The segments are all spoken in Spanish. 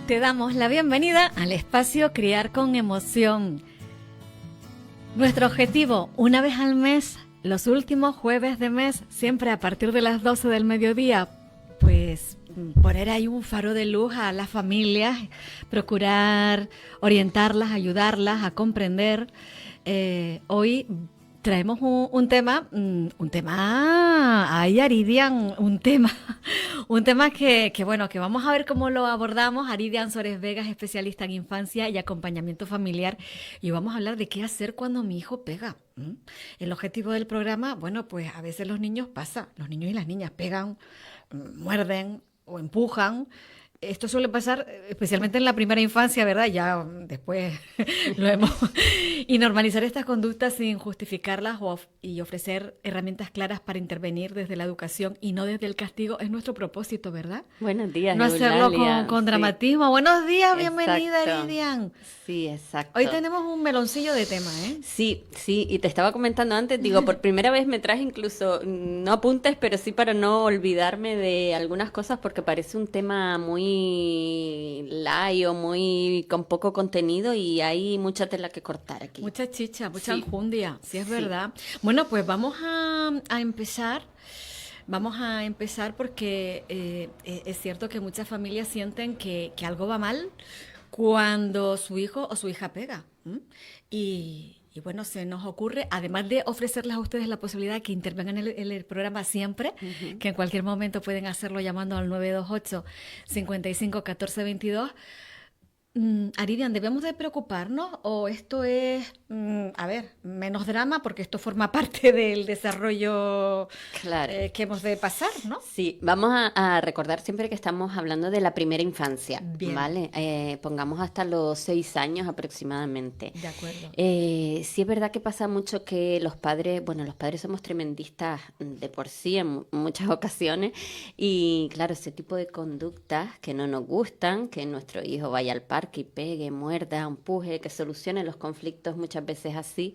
Te damos la bienvenida al espacio Criar con Emoción. Nuestro objetivo, una vez al mes, los últimos jueves de mes, siempre a partir de las 12 del mediodía, pues poner ahí un faro de luz a las familias, procurar orientarlas, ayudarlas a comprender. Hoy traemos un tema, ay Aridian, un tema que bueno, que vamos a ver cómo lo abordamos. Aridian Suárez Vega es especialista en infancia y acompañamiento familiar, y vamos a hablar de qué hacer cuando mi hijo pega. El objetivo del programa, bueno, pues a veces los niños y las niñas pegan, muerden o empujan. Esto suele pasar especialmente en la primera infancia, ¿verdad? Ya después lo hemos... Y normalizar estas conductas sin justificarlas y ofrecer herramientas claras para intervenir desde la educación y no desde el castigo es nuestro propósito, ¿verdad? Buenos días, No hacerlo con sí. dramatismo. Buenos días, Exacto. Bienvenida, Lidian. Sí, exacto. Hoy tenemos un meloncillo de tema, ¿eh? Sí, y te estaba comentando antes, digo, por primera vez me traje incluso, no apuntes, pero sí para no olvidarme de algunas cosas, porque parece un tema muy light o muy con poco contenido y hay mucha tela que cortar aquí. Mucha chicha, mucha Sí. enjundia, sí es Sí. verdad. Bueno, pues vamos a empezar. Vamos a empezar porque es cierto que muchas familias sienten que algo va mal cuando su hijo o su hija pega. Y bueno, se nos ocurre, además de ofrecerles a ustedes la posibilidad de que intervengan en el programa siempre, que en cualquier momento pueden hacerlo llamando al 928 55 14 22. Aridian, ¿debemos de preocuparnos o esto es, a ver, menos drama porque esto forma parte del desarrollo Claro. que hemos de pasar, ¿no? Sí, vamos a recordar siempre que estamos hablando de la primera infancia, Bien. ¿vale? Pongamos hasta los 6 años aproximadamente. De acuerdo. Sí es verdad que pasa mucho que los padres somos tremendistas de por sí en muchas ocasiones, y claro, ese tipo de conductas que no nos gustan, que nuestro hijo vaya al parque y pegue, muerda, empuje, que solucione los conflictos muchas veces así,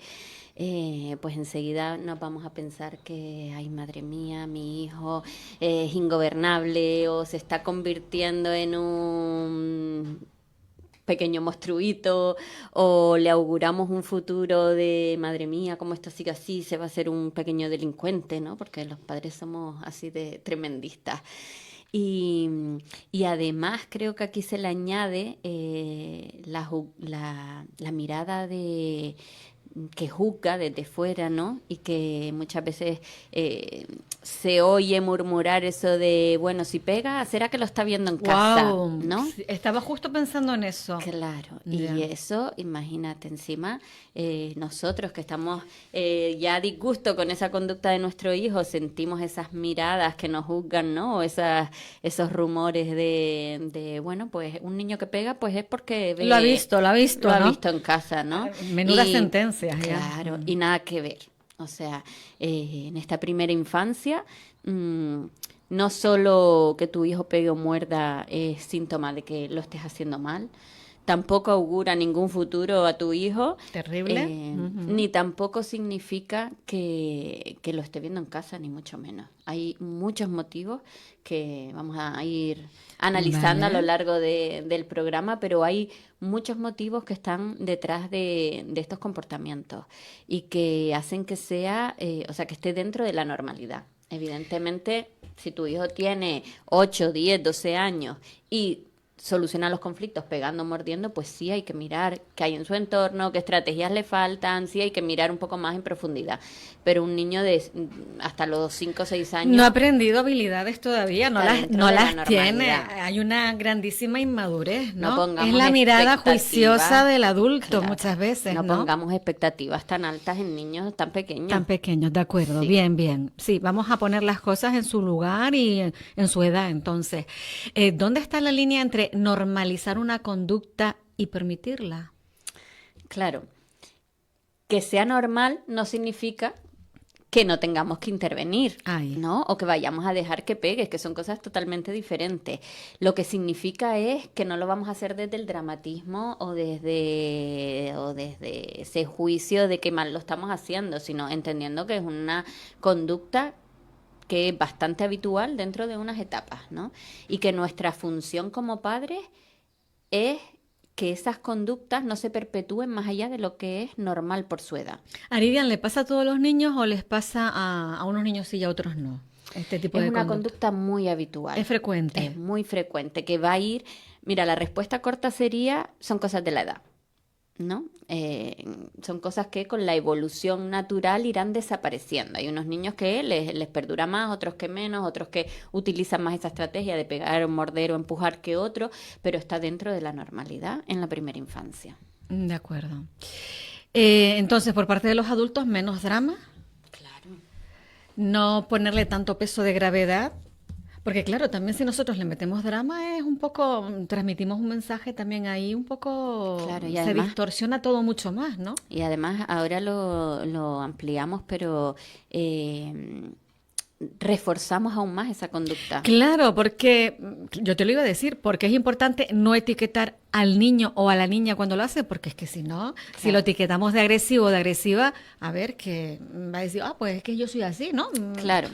pues enseguida nos vamos a pensar que, ay, madre mía, mi hijo es ingobernable o se está convirtiendo en un pequeño monstruito, o le auguramos un futuro de, madre mía, como esto sigue así, se va a hacer un pequeño delincuente, ¿no? Porque los padres somos así de tremendistas. Y además creo que aquí se le añade la mirada de que juzga desde fuera, ¿no? Y que muchas veces se oye murmurar eso de, bueno, si pega, ¿será que lo está viendo en casa? ¿No? Sí, estaba justo pensando en eso. Claro, Ya. y eso, imagínate, encima, nosotros que estamos ya a disgusto con esa conducta de nuestro hijo, sentimos esas miradas que nos juzgan, ¿no? O esos rumores de, bueno, pues un niño que pega, pues es porque Lo ha visto, lo ha ¿no? visto en casa, ¿no? Menuda Y, sentencia. claro, y nada que ver. O sea, en esta primera infancia, no solo que tu hijo pegue o muerda es síntoma de que lo estés haciendo mal, tampoco augura ningún futuro a tu hijo. Terrible. Ni tampoco significa que lo esté viendo en casa, ni mucho menos. Hay muchos motivos que vamos a ir analizando Vale. a lo largo del programa, pero hay muchos motivos que están detrás de estos comportamientos y que hacen que sea, o sea, que esté dentro de la normalidad. Evidentemente, si tu hijo tiene 8, 10, 12 años y soluciona los conflictos pegando, mordiendo, pues sí hay que mirar qué hay en su entorno, qué estrategias le faltan, sí hay que mirar un poco más en profundidad. Pero un niño de hasta los 5 o 6 años... No ha aprendido habilidades todavía, no está las, dentro no de la las tiene. normalidad. Hay una grandísima inmadurez, No ¿no? pongamos Es la mirada expectativas. juiciosa del adulto Claro, muchas veces, no ¿no? pongamos expectativas tan altas en niños tan pequeños. Tan pequeños, de acuerdo, Sí. bien, bien. Sí, vamos a poner las cosas en su lugar y en su edad. Entonces, ¿dónde está la línea entre normalizar una conducta y permitirla? Claro, que sea normal no significa que no tengamos que intervenir, Ay. ¿no? O que vayamos a dejar que pegues, que son cosas totalmente diferentes. Lo que significa es que no lo vamos a hacer desde el dramatismo o desde ese juicio de que mal lo estamos haciendo, sino entendiendo que es una conducta que es bastante habitual dentro de unas etapas, ¿no? Y que nuestra función como padres es que esas conductas no se perpetúen más allá de lo que es normal por su edad. Aridian, ¿le pasa a todos los niños o les pasa a unos niños sí y a otros no? Este tipo Es de una conducta. conducta muy habitual. Es frecuente. Es muy frecuente, que va a ir... Mira, la respuesta corta sería, son cosas de la edad, ¿no? Son cosas que con la evolución natural irán desapareciendo. Hay unos niños que les perdura más, otros que menos, otros que utilizan más esa estrategia de pegar, morder o empujar que otros, pero está dentro de la normalidad en la primera infancia. De acuerdo. Entonces, por parte de los adultos, menos drama, Claro. no ponerle tanto peso de gravedad, porque claro, también si nosotros le metemos drama es un poco, transmitimos un mensaje también ahí un poco, Claro, y se además, distorsiona todo mucho más, ¿no? ahora lo ampliamos, pero reforzamos aún más esa conducta. Claro, porque yo te lo iba a decir, porque es importante no etiquetar al niño o a la niña cuando lo hace, porque es que si no, si lo etiquetamos de agresivo o de agresiva, a ver, que va a decir, pues es que yo soy así, ¿no? Claro,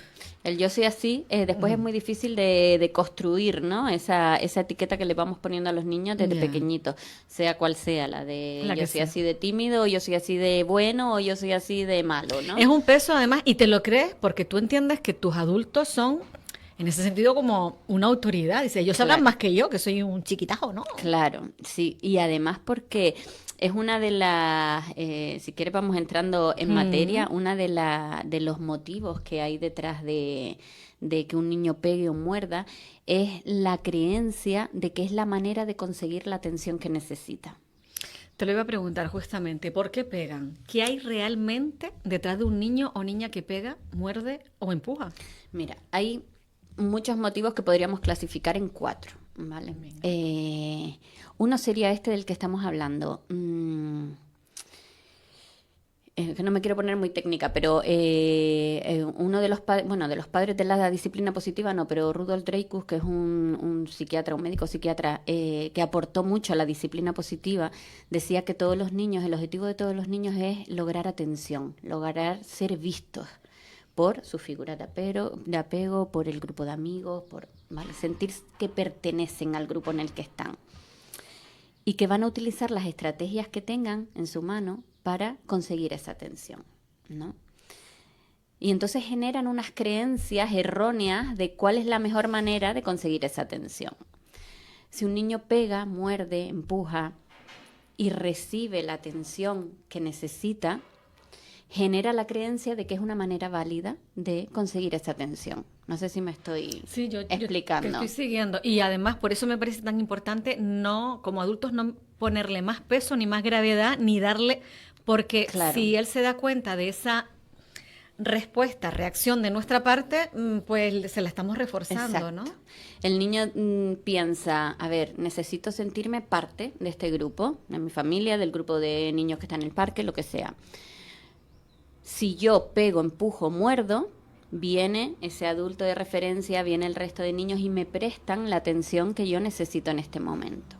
el yo soy así, después es muy difícil de construir, ¿no? Esa etiqueta que le vamos poniendo a los niños desde Ya. pequeñitos, sea cual sea, la de La yo que soy sea. así de tímido, o yo soy así de bueno, o yo soy así de malo, ¿no? Es un peso además, y te lo crees porque tú entiendes que tus adultos son, en ese sentido, como una autoridad. Dice, ellos sabrán Claro. más que yo, que soy un chiquitajo, ¿no? Claro, sí, y además porque es una de las, si quieres vamos entrando en materia, una de los motivos que hay detrás de que un niño pegue o muerda es la creencia de que es la manera de conseguir la atención que necesita. Te lo iba a preguntar justamente, ¿por qué pegan? ¿Qué hay realmente detrás de un niño o niña que pega, muerde o empuja? Mira, hay muchos motivos que podríamos clasificar en 4, ¿vale? Uno sería este del que estamos hablando. Que no me quiero poner muy técnica, pero uno de los de los padres de la disciplina positiva, no, pero Rudolf Dreykus, que es un psiquiatra, un médico psiquiatra, que aportó mucho a la disciplina positiva, decía que todos los niños, el objetivo de todos los niños es lograr atención, lograr ser vistos por su figura de apego, por el grupo de amigos, ¿vale? Sentir que pertenecen al grupo en el que están. Y que van a utilizar las estrategias que tengan en su mano para conseguir esa atención, ¿no? Y entonces generan unas creencias erróneas de cuál es la mejor manera de conseguir esa atención. Si un niño pega, muerde, empuja y recibe la atención que necesita, genera la creencia de que es una manera válida de conseguir esa atención. No sé si me estoy explicando. Te estoy siguiendo. Y además, por eso me parece tan importante no, como adultos, no ponerle más peso, ni más gravedad, ni darle, porque Claro. si él se da cuenta de esa respuesta, reacción de nuestra parte, pues se la estamos reforzando, Exacto. ¿no? El niño piensa, a ver, necesito sentirme parte de este grupo, de mi familia, del grupo de niños que están en el parque, lo que sea. Si yo pego, empujo, muerdo, viene ese adulto de referencia, viene el resto de niños y me prestan la atención que yo necesito en este momento.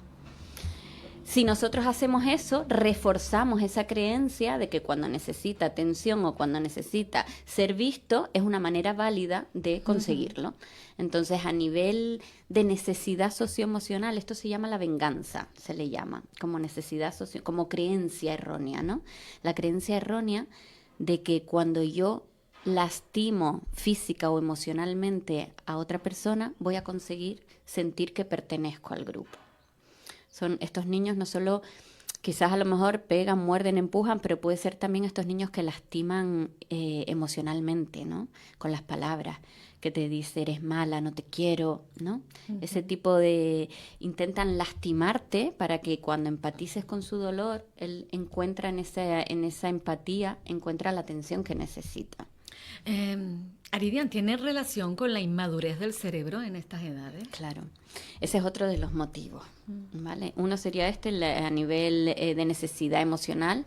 Si nosotros hacemos eso, reforzamos esa creencia de que cuando necesita atención o cuando necesita ser visto, es una manera válida de conseguirlo. Entonces, a nivel de necesidad socioemocional, esto se llama la venganza, se le llama, como necesidad como creencia errónea, ¿no? La creencia errónea de que cuando yo lastimo física o emocionalmente a otra persona, voy a conseguir sentir que pertenezco al grupo. Estos niños no solo, quizás a lo mejor pegan, muerden, empujan, pero puede ser también estos niños que lastiman emocionalmente, ¿no? Con las palabras, que te dice eres mala, no te quiero, ¿no? Ese tipo de... intentan lastimarte para que cuando empatices con su dolor, él encuentra en esa empatía, encuentra la atención que necesita. Aridian, ¿tiene relación con la inmadurez del cerebro en estas edades? Claro, ese es otro de los motivos, ¿vale? Uno sería a nivel de necesidad emocional,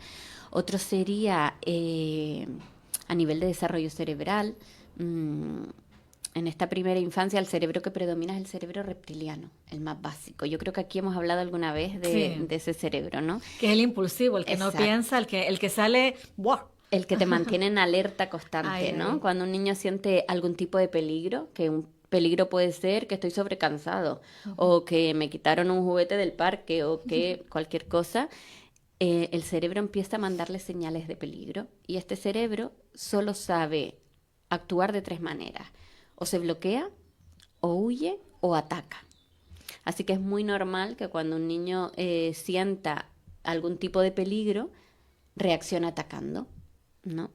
otro sería a nivel de desarrollo cerebral. En esta primera infancia el cerebro que predomina es el cerebro reptiliano, el más básico. Yo creo que aquí hemos hablado alguna vez de ese cerebro, ¿no? Que es el impulsivo, el que Exacto. no piensa, el que sale... ¡buah! El que te mantiene en alerta constante, Ay, ¿no? ay. Cuando un niño siente algún tipo de peligro, que Peligro puede ser que estoy sobrecansado o que me quitaron un juguete del parque o que cualquier cosa. El cerebro empieza a mandarle señales de peligro y este cerebro solo sabe actuar de 3 maneras. O se bloquea, o huye, o ataca. Así que es muy normal que cuando un niño sienta algún tipo de peligro, reaccione atacando, ¿no?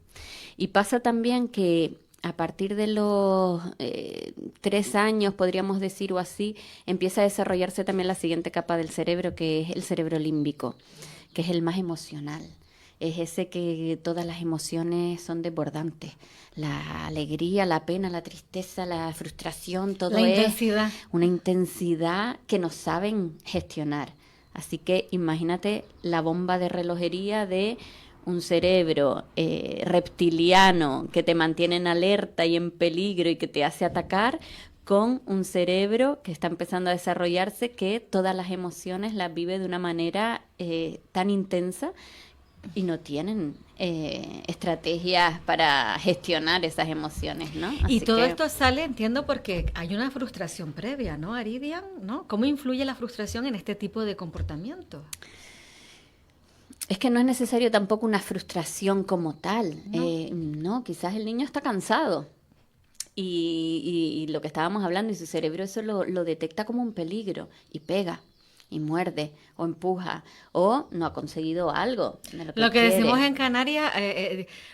Y pasa también que a partir de los 3 años, podríamos decir o así, empieza a desarrollarse también la siguiente capa del cerebro, que es el cerebro límbico, que es el más emocional. Es ese que todas las emociones son desbordantes. La alegría, la pena, la tristeza, la frustración, todo La es intensidad. una intensidad que no saben gestionar. Así que imagínate la bomba de relojería de un cerebro reptiliano que te mantiene en alerta y en peligro y que te hace atacar, con un cerebro que está empezando a desarrollarse, que todas las emociones las vive de una manera tan intensa y no tienen estrategias para gestionar esas emociones, ¿no? Y Así todo que esto sale, entiendo, porque hay una frustración previa, ¿no, Aridian? ¿No? ¿Cómo influye la frustración en este tipo de comportamiento? es que no es necesario tampoco una frustración como tal. No. No, quizás el niño está cansado. Y lo que estábamos hablando, y su cerebro eso lo detecta como un peligro y pega y muerde o empuja o no ha conseguido algo de lo que Lo que decimos quiere. en Canarias,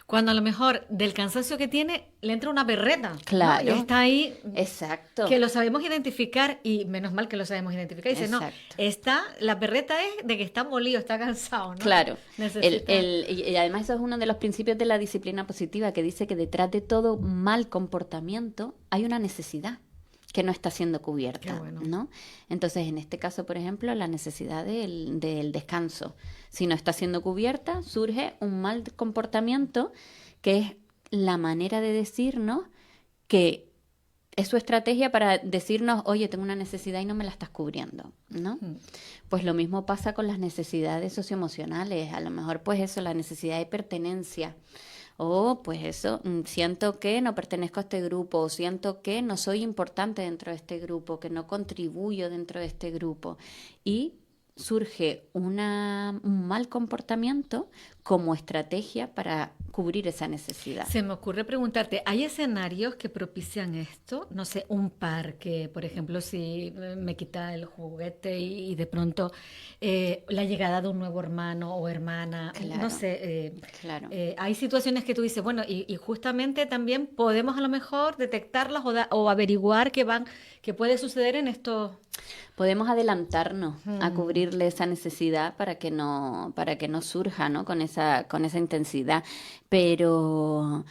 cuando a lo mejor del cansancio que tiene, le entra una berreta, ¿no? Y Claro, está ahí, exacto, que lo sabemos identificar, y menos mal que lo sabemos identificar. Y dice, no, exacto. la berreta es de que está molido, está cansado, ¿no? Claro, Necesita... y además eso es uno de los principios de la disciplina positiva, que dice que detrás de todo mal comportamiento hay una necesidad que no está siendo Qué cubierta, bueno. ¿no? Entonces, en este caso, por ejemplo, la necesidad del descanso. Si no está siendo cubierta, surge un mal comportamiento, que es la manera de decirnos que es su estrategia para decirnos, oye, tengo una necesidad y no me la estás cubriendo, ¿no? Mm. Pues lo mismo pasa con las necesidades socioemocionales. A lo mejor, pues eso, la necesidad de pertenencia. O pues eso, siento que no pertenezco a este grupo, o siento que no soy importante dentro de este grupo, que no contribuyo dentro de este grupo. Y surge un mal comportamiento como estrategia para cubrir esa necesidad. Se me ocurre preguntarte, ¿hay escenarios que propician esto? No sé, un parque, por ejemplo, si me quita el juguete y de pronto la llegada de un nuevo hermano o hermana, no Claro, sé, claro. hay situaciones que tú dices, bueno, y justamente también podemos a lo mejor detectarlas o averiguar que puede suceder en estos... Podemos adelantarnos a Hmm. cubrirle esa necesidad para que no surja, ¿no? Con esa intensidad. Pero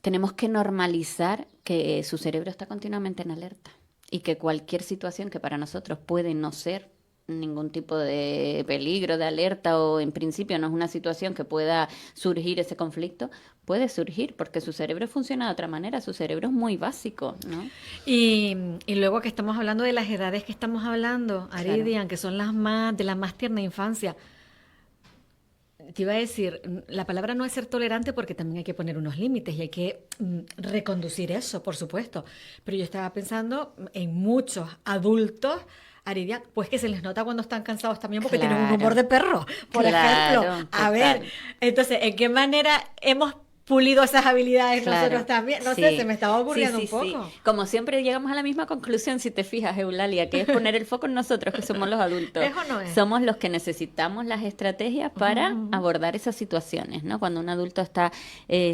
tenemos que normalizar que su cerebro está continuamente en alerta y que cualquier situación que para nosotros puede no ser ningún tipo de peligro, de alerta, o en principio no es una situación que pueda surgir ese conflicto, puede surgir porque su cerebro funciona de otra manera, su cerebro es muy básico, ¿no? Y luego que estamos hablando de las edades que estamos hablando, Claro, Aridian, que son de la más tierna infancia. Te iba a decir, la palabra no es ser tolerante porque también hay que poner unos límites y hay que reconducir eso, por supuesto. Pero yo estaba pensando en muchos adultos, Aridia, pues que se les nota cuando están cansados también porque tienen un humor claro, de perro, por ejemplo. claro, A ver, total. entonces, ¿en qué manera hemos pulido esas habilidades nosotros Claro, también? No sé, se sí, me estaba sí, ocurriendo sí, un sí. poco. Como siempre llegamos a la misma conclusión, si te fijas, Eulalia, que es poner el foco en nosotros, que somos los adultos. ¿Es o no es? Somos los que necesitamos las estrategias para Ujú. abordar esas situaciones, ¿no? Cuando un adulto está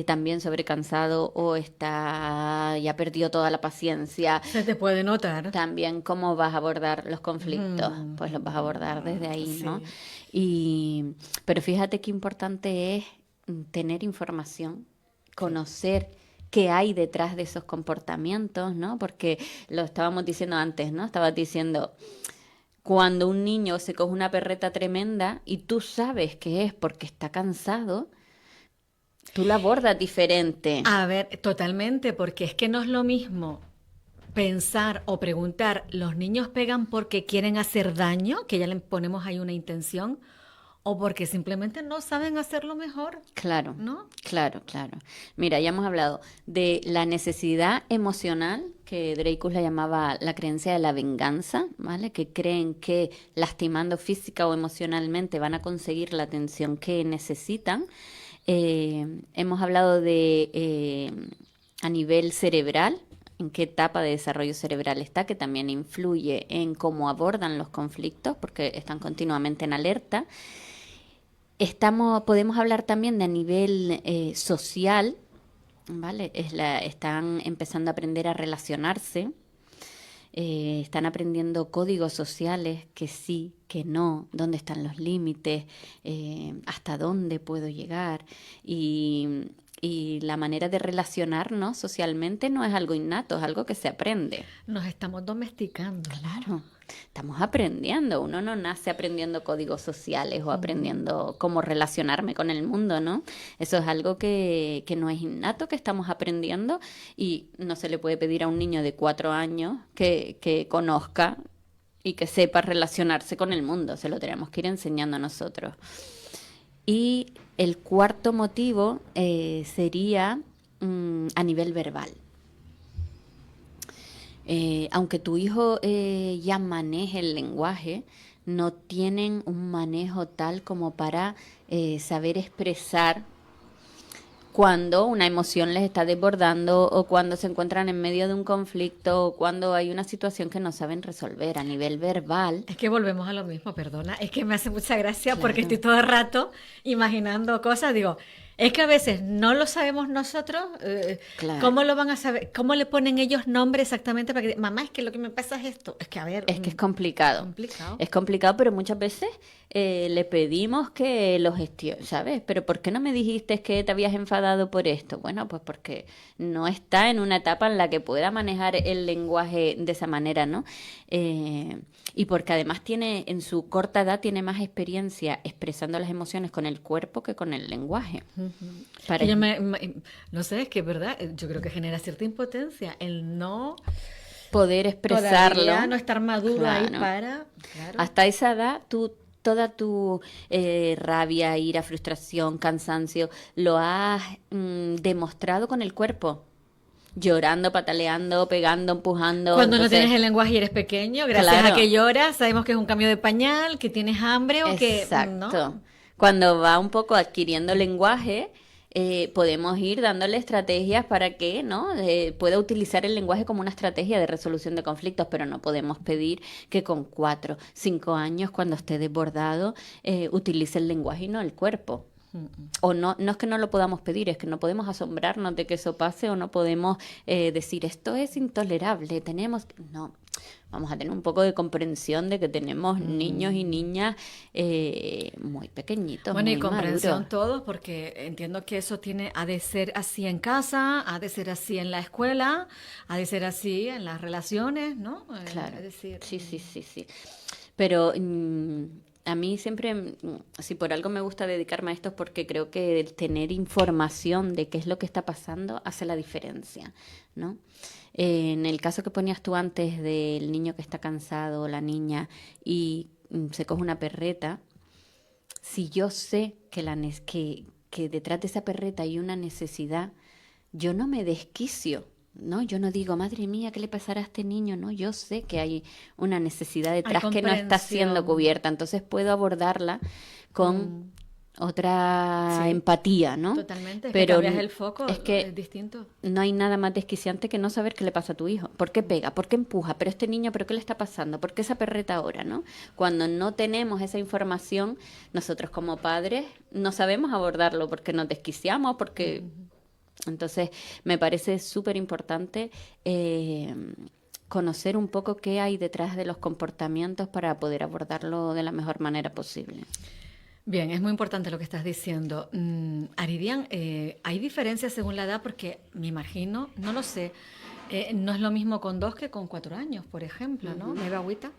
también sobrecansado o está ya perdió toda la paciencia, Se te puede notar. también cómo vas a abordar los conflictos, Ujú. pues los vas a abordar desde ahí, ¿no? Sí. Y, pero fíjate qué importante es tener información, Sí. conocer qué hay detrás de esos comportamientos, ¿no? Porque lo estábamos diciendo antes, ¿no? Estabas diciendo, cuando un niño se coge una perreta tremenda y tú sabes que es porque está cansado, tú la abordas diferente. A ver, totalmente, porque es que no es lo mismo pensar o preguntar, ¿los niños pegan porque quieren hacer daño? Que ya le ponemos ahí una intención. o porque simplemente no saben hacerlo mejor, Claro, ¿no? claro, claro. Mira, ya hemos hablado de la necesidad emocional, que Dreykus la llamaba la creencia de la venganza, ¿vale? Que creen que lastimando física o emocionalmente van a conseguir la atención que necesitan. Hemos hablado de a nivel cerebral, en qué etapa de desarrollo cerebral está, que también influye en cómo abordan los conflictos, porque están continuamente en alerta. Podemos hablar también de a nivel social, ¿vale? Están empezando a aprender a relacionarse, están aprendiendo códigos sociales, que sí, que no, dónde están los límites, hasta dónde puedo llegar. Y la manera de relacionarnos socialmente no es algo innato, es algo que se aprende. Nos estamos domesticando, ¿no? Claro, estamos aprendiendo. Uno no nace aprendiendo códigos sociales o aprendiendo cómo relacionarme con el mundo, ¿no? Eso es algo que no es innato, que estamos aprendiendo y no se le puede pedir a un niño de 4 años que conozca y que sepa relacionarse con el mundo. Se lo tenemos que ir enseñando nosotros. Y el cuarto motivo sería a nivel verbal. Aunque tu hijo ya maneje el lenguaje, no tienen un manejo tal como para saber expresar cuando una emoción les está desbordando o cuando se encuentran en medio de un conflicto o cuando hay una situación que no saben resolver a nivel verbal. Es que volvemos a lo mismo, perdona, es que me hace mucha gracia Claro. porque estoy todo el rato imaginando cosas, digo, es que a veces no lo sabemos nosotros, Claro. ¿cómo lo van a saber? ¿Cómo le ponen ellos nombre exactamente para que, mamá, es que lo que me pasa es esto? Es que, a ver, Es que es complicado. complicado. Es complicado, pero muchas veces le pedimos que lo gestione, ¿sabes? Pero ¿por qué no me dijiste que te habías enfadado por esto? Bueno, pues porque no está en una etapa en la que pueda manejar el lenguaje de esa manera, ¿no? Y porque además tiene, en su corta edad, tiene más experiencia expresando las emociones con el cuerpo que con el lenguaje. Para Que yo no sé, es que verdad, yo creo que genera cierta impotencia el no poder expresarlo. todavía no estar maduro ahí Claro. para, claro. Hasta esa edad, toda tu rabia, ira, frustración, cansancio, lo has demostrado con el cuerpo. Llorando, pataleando, pegando, empujando. Cuando no Entonces, tienes el lenguaje y eres pequeño, gracias Claro. a que lloras, sabemos que es un cambio de pañal, que tienes hambre o que exacto. no. Cuando va un poco adquiriendo lenguaje, podemos ir dándole estrategias para que no pueda utilizar el lenguaje como una estrategia de resolución de conflictos, pero no podemos pedir que con 4, 5 años, cuando esté desbordado, utilice el lenguaje y no el cuerpo. O no, no es que no lo podamos pedir, es que no podemos asombrarnos de que eso pase o no podemos decir esto es intolerable, no, vamos a tener un poco de comprensión de que tenemos niños y niñas muy pequeñitos, Bueno, y muy comprensión maduros. todos, porque entiendo que eso ha de ser así en casa, ha de ser así en la escuela, ha de ser así en las relaciones, ¿no? Claro, Es decir, sí. Pero a mí siempre, si por algo me gusta dedicarme a esto es porque creo que el tener información de qué es lo que está pasando hace la diferencia, ¿no? En el caso que ponías tú antes del niño que está cansado o la niña y se coge una perreta, si yo sé que detrás de esa perreta hay una necesidad, yo no me desquicio, ¿no? Yo no digo, madre mía, ¿qué le pasará a este niño? No, yo sé que hay una necesidad detrás que no está siendo comprensión. cubierta, entonces puedo abordarla con otra Sí. empatía, ¿no? Totalmente, es Pero que cambias el foco, es que es distinto. no hay nada más desquiciante que no saber qué le pasa a tu hijo. ¿Por qué pega? ¿Por qué empuja? Pero este niño, ¿pero qué le está pasando? ¿Por qué esa perreta ahora, no? Cuando no tenemos esa información, nosotros como padres no sabemos abordarlo porque nos desquiciamos, porque... Entonces, me parece súper importante conocer un poco qué hay detrás de los comportamientos para poder abordarlo de la mejor manera posible. Bien, es muy importante lo que estás diciendo. Aridian, ¿hay diferencias según la edad? Porque me imagino, no lo sé, no es lo mismo con 2 que con 4 años, por ejemplo, ¿no? ¿Me va agüita?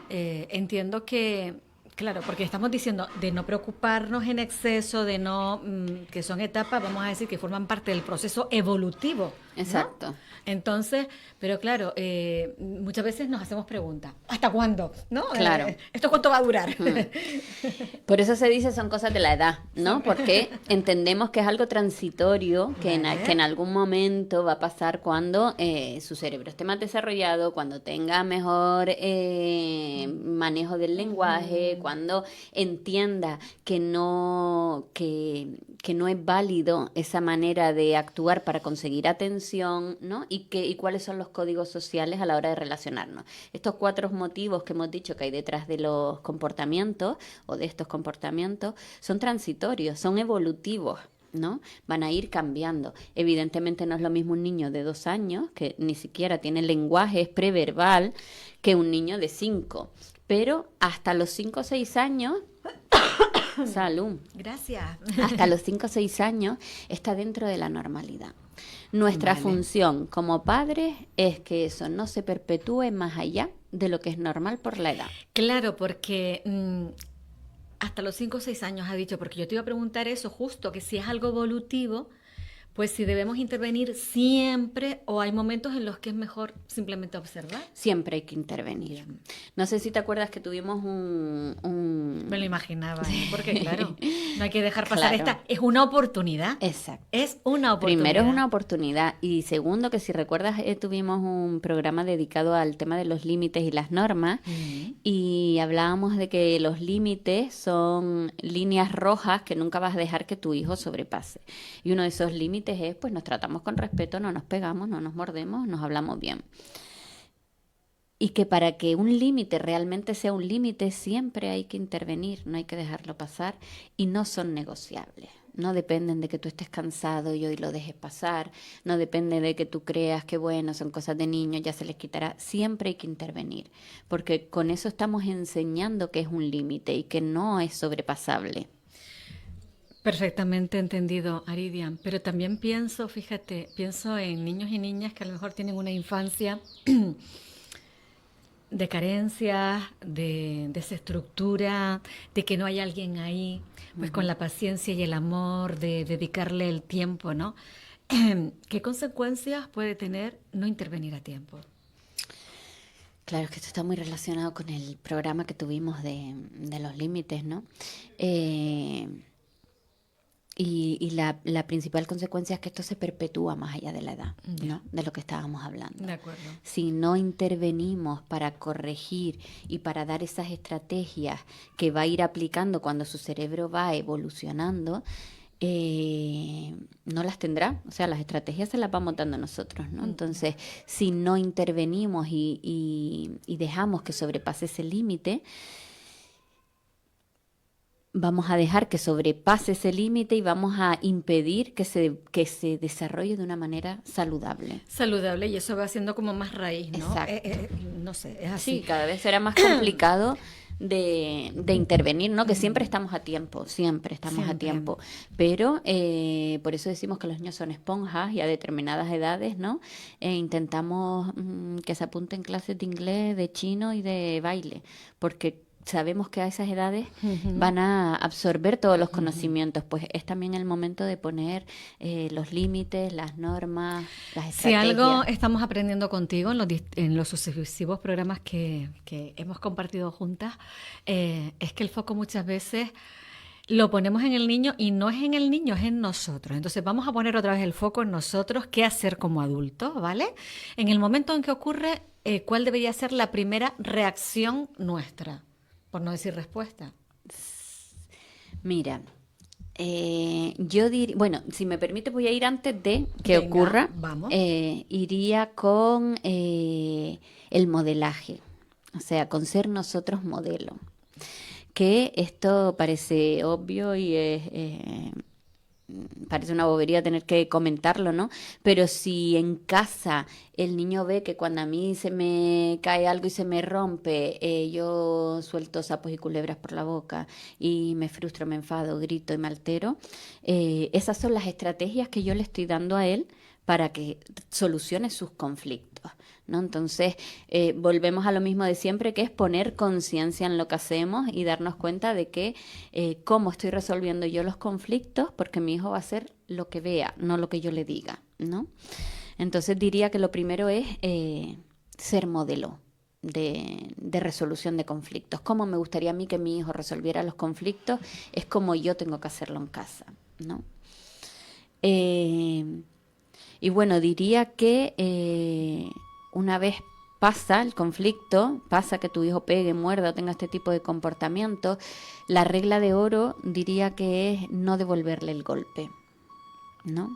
Entiendo que Claro, porque estamos diciendo de no preocuparnos en exceso, de no, que son etapas, vamos a decir, que forman parte del proceso evolutivo, ¿no? Exacto. Entonces, pero claro, muchas veces nos hacemos preguntas, ¿hasta cuándo? ¿No? Claro. ¿Esto cuánto va a durar? Por eso se dice son cosas de la edad, ¿no? Porque entendemos que es algo transitorio, que, Vale. que en algún momento va a pasar cuando su cerebro esté más desarrollado, cuando tenga mejor manejo del lenguaje, cuando entienda que no es válido esa manera de actuar para conseguir atención, ¿no? Y cuáles son los códigos sociales a la hora de relacionarnos. Estos 4 motivos que hemos dicho que hay detrás de los comportamientos o de estos comportamientos son transitorios, son evolutivos, ¿no? Van a ir cambiando. Evidentemente no es lo mismo un niño de 2 años, que ni siquiera tiene lenguaje, es preverbal, que un niño de 5. Pero hasta los 5 o 6 años, salud, Gracias. hasta los 5 o 6 años está dentro de la normalidad. Nuestra función como padres es que eso no se perpetúe más allá de lo que es normal por la edad. Claro, porque hasta los 5 o 6 años ha dicho, porque yo te iba a preguntar eso justo, que si es algo evolutivo, pues si debemos intervenir siempre o hay momentos en los que es mejor simplemente observar. Siempre hay que intervenir. No sé si te acuerdas que tuvimos Me lo imaginaba, ¿eh? Porque claro, no hay que dejar pasar Claro. esta. Es una oportunidad. Exacto. Es una oportunidad. Primero es una oportunidad y segundo que si recuerdas tuvimos un programa dedicado al tema de los límites y las normas y hablábamos de que los límites son líneas rojas que nunca vas a dejar que tu hijo sobrepase. Y uno de esos límites es, pues nos tratamos con respeto, no nos pegamos, no nos mordemos, nos hablamos bien. Y que para que un límite realmente sea un límite siempre hay que intervenir, no hay que dejarlo pasar y no son negociables. No dependen de que tú estés cansado y hoy lo dejes pasar, no depende de que tú creas que bueno, son cosas de niños, ya se les quitará, siempre hay que intervenir, porque con eso estamos enseñando que es un límite y que no es sobrepasable. Perfectamente entendido, Aridian. Pero también pienso, fíjate, pienso en niños y niñas que a lo mejor tienen una infancia de carencias, de desestructura, de que no hay alguien ahí, pues con la paciencia y el amor, de dedicarle el tiempo, ¿no? ¿Qué consecuencias puede tener no intervenir a tiempo? Claro, es que esto está muy relacionado con el programa que tuvimos de los límites, ¿no? Y la principal consecuencia es que esto se perpetúa más allá de la edad, ¿no? De lo que estábamos hablando. De acuerdo. Si no intervenimos para corregir y para dar esas estrategias que va a ir aplicando cuando su cerebro va evolucionando, no las tendrá. O sea, las estrategias se las vamos dando nosotros, ¿no? Entonces, si no intervenimos y dejamos que sobrepase ese límite, vamos a dejar que sobrepase ese límite y vamos a impedir que se desarrolle de una manera saludable. Saludable, y eso va siendo como más raíz, ¿no? Exacto. No sé, es así. Sí, cada vez será más complicado de intervenir, ¿no? Que siempre estamos a tiempo, siempre estamos a Siempre. tiempo. Pero por eso decimos que los niños son esponjas y a determinadas edades, ¿no? Intentamos que se apunten clases de inglés, de chino y de baile, porque sabemos que a esas edades van a absorber todos los conocimientos, pues es también el momento de poner los límites, las normas, las Si estrategias. algo estamos aprendiendo contigo en los sucesivos programas que hemos compartido juntas, es que el foco muchas veces lo ponemos en el niño y no es en el niño, es en nosotros. Entonces vamos a poner otra vez el foco en nosotros, qué hacer como adultos, ¿vale? En el momento en que ocurre, ¿cuál debería ser la primera reacción nuestra? Por no decir respuesta. Mira, yo diría, bueno, si me permite voy a ir antes de que Venga, ocurra. vamos. Iría con el modelaje, o sea, con ser nosotros modelo. Que esto parece obvio y parece una bobería tener que comentarlo, ¿no? Pero si en casa el niño ve que cuando a mí se me cae algo y se me rompe, yo suelto sapos y culebras por la boca y me frustro, me enfado, grito y me altero, esas son las estrategias que yo le estoy dando a él para que solucione sus conflictos, ¿no? Entonces, volvemos a lo mismo de siempre, que es poner conciencia en lo que hacemos y darnos cuenta de que cómo estoy resolviendo yo los conflictos, porque mi hijo va a hacer lo que vea, no lo que yo le diga, ¿no? Entonces diría que lo primero es ser modelo de resolución de conflictos. Cómo me gustaría a mí que mi hijo resolviera los conflictos es como yo tengo que hacerlo en casa, ¿no? Y bueno, diría que una vez pasa el conflicto, pasa que tu hijo pegue, muerda o tenga este tipo de comportamiento, la regla de oro diría que es no devolverle el golpe, ¿no?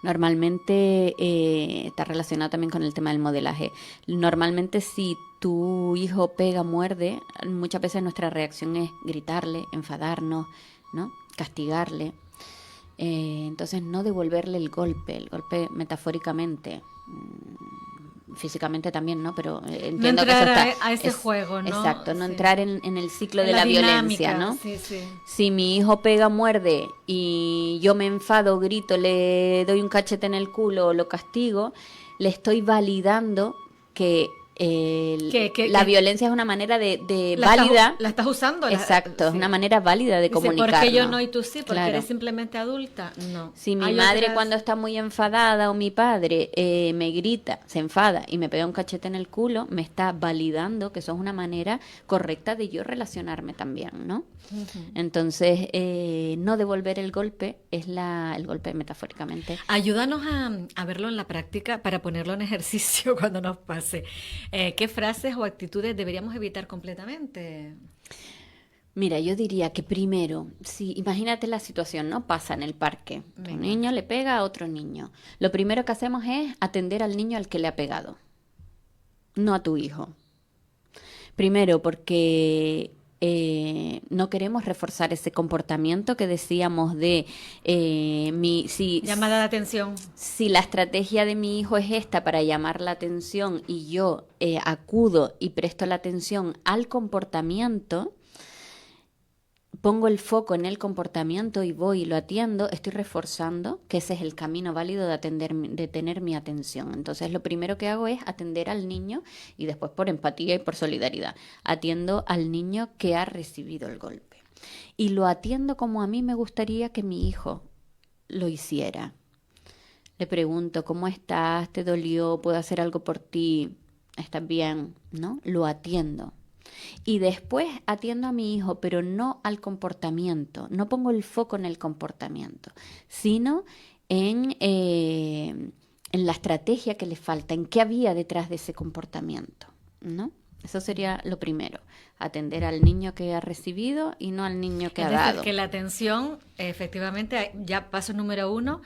Normalmente está relacionado también con el tema del modelaje. Normalmente si tu hijo pega, muerde, muchas veces nuestra reacción es gritarle, enfadarnos, ¿no? Castigarle. Entonces no devolverle el golpe metafóricamente, físicamente también, ¿no? Pero entiendo no que eso entrar está... a ese juego, ¿no? Exacto, no Sí. entrar en el ciclo En de la dinámica, violencia, ¿no? Sí, sí. Si mi hijo pega, muerde y yo me enfado, grito, le doy un cachete en el culo o lo castigo, le estoy validando que la violencia es una manera de válida. La estás usando. Exacto, es Sí. una manera válida de Dice, comunicarnos. ¿por qué yo no y tú sí? ¿Porque Claro. eres simplemente adulta? No. Si mi Hay madre otras... cuando está muy enfadada o mi padre me grita, se enfada y me pega un cachete en el culo, me está validando que eso es una manera correcta de yo relacionarme también, ¿no? Uh-huh. Entonces, no devolver el golpe es el golpe metafóricamente. Ayúdanos a verlo en la práctica para ponerlo en ejercicio cuando nos pase. ¿Qué frases o actitudes deberíamos evitar completamente? Mira, yo diría que primero, imagínate la situación, ¿no? Pasa en el parque. Un niño le pega a otro niño. Lo primero que hacemos es atender al niño al que le ha pegado, no a tu hijo. Primero, porque no queremos reforzar ese comportamiento que decíamos de llamada de atención. Si la estrategia de mi hijo es esta para llamar la atención y yo acudo y presto la atención al comportamiento, pongo el foco en el comportamiento y voy y lo atiendo, estoy reforzando que ese es el camino válido de tener mi atención. Entonces lo primero que hago es atender al niño y después por empatía y por solidaridad atiendo al niño que ha recibido el golpe. Y lo atiendo como a mí me gustaría que mi hijo lo hiciera. Le pregunto, ¿cómo estás? ¿Te dolió? ¿Puedo hacer algo por ti? ¿Estás bien? ¿No? Lo atiendo. Y después atiendo a mi hijo, pero no al comportamiento. No pongo el foco en el comportamiento, sino en la estrategia que le falta, en qué había detrás de ese comportamiento, ¿no? Eso sería lo primero, atender al niño que ha recibido y no al niño que ha dado. Es decir, que la atención, efectivamente, ya paso número 1,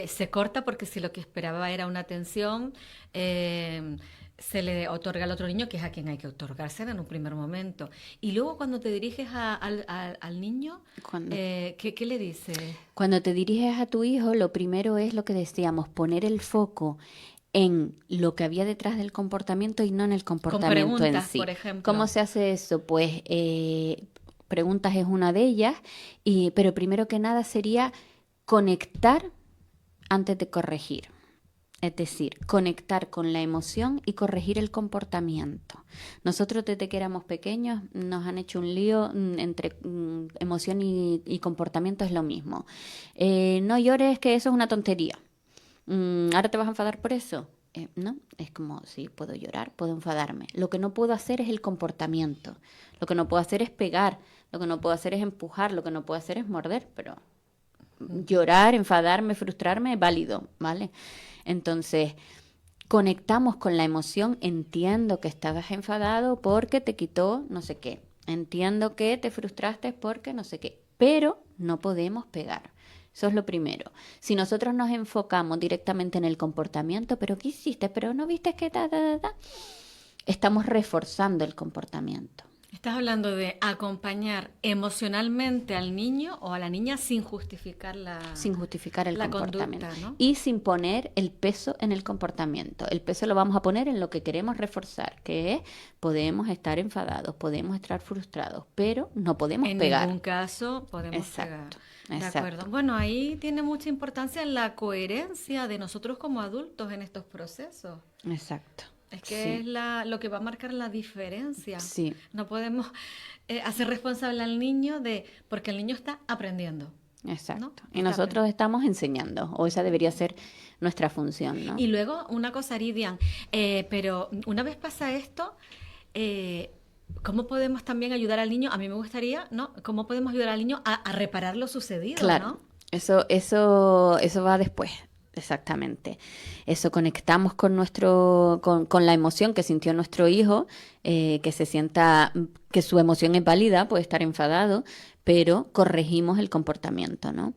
se corta porque si lo que esperaba era una atención, se le otorga al otro niño, que es a quien hay que otorgársela en un primer momento. Y luego cuando te diriges al niño, ¿qué le dices? Cuando te diriges a tu hijo, lo primero es lo que decíamos, poner el foco en lo que había detrás del comportamiento y no en el comportamiento con preguntas, en sí. Por ejemplo. ¿Cómo se hace eso? Pues preguntas es una de ellas, pero primero que nada sería conectar antes de corregir. Es decir, conectar con la emoción y corregir el comportamiento. Nosotros desde que éramos pequeños nos han hecho un lío entre emoción y comportamiento es lo mismo. No llores, que eso es una tontería. ¿Ahora te vas a enfadar por eso? No, es como, sí, puedo llorar, puedo enfadarme. Lo que no puedo hacer es el comportamiento. Lo que no puedo hacer es pegar. Lo que no puedo hacer es empujar. Lo que no puedo hacer es morder, pero llorar, enfadarme, frustrarme, válido, ¿vale? Entonces, conectamos con la emoción, entiendo que estabas enfadado porque te quitó no sé qué, entiendo que te frustraste porque no sé qué, pero no podemos pegar. Eso es lo primero. Si nosotros nos enfocamos directamente en el comportamiento, ¿pero qué hiciste? ¿Pero no viste que estamos reforzando el comportamiento. Estás hablando de acompañar emocionalmente al niño o a la niña sin justificar el comportamiento, conducta, ¿no? Y sin poner el peso en el comportamiento. El peso lo vamos a poner en lo que queremos reforzar, que es podemos estar enfadados, podemos estar frustrados, pero no podemos pegar. En ningún caso podemos pegar. De Exacto. acuerdo. Bueno, ahí tiene mucha importancia la coherencia de nosotros como adultos en estos procesos. Exacto. Es que Sí, es lo que va a marcar la diferencia. sí, No podemos hacer responsable al niño porque el niño está aprendiendo, ¿no? exacto. Y Está nosotros aprendiendo. estamos enseñando, o esa debería ser nuestra función, ¿no? Y luego una cosa, Iridian, pero una vez pasa esto, eh, ¿cómo podemos también ayudar al niño? A mí me gustaría, ¿no? ¿Cómo podemos ayudar al niño a reparar lo sucedido, Claro, ¿no? eso va después, exactamente. Eso conectamos con con la emoción que sintió nuestro hijo, que se sienta, que su emoción es válida, puede estar enfadado, pero corregimos el comportamiento, ¿no?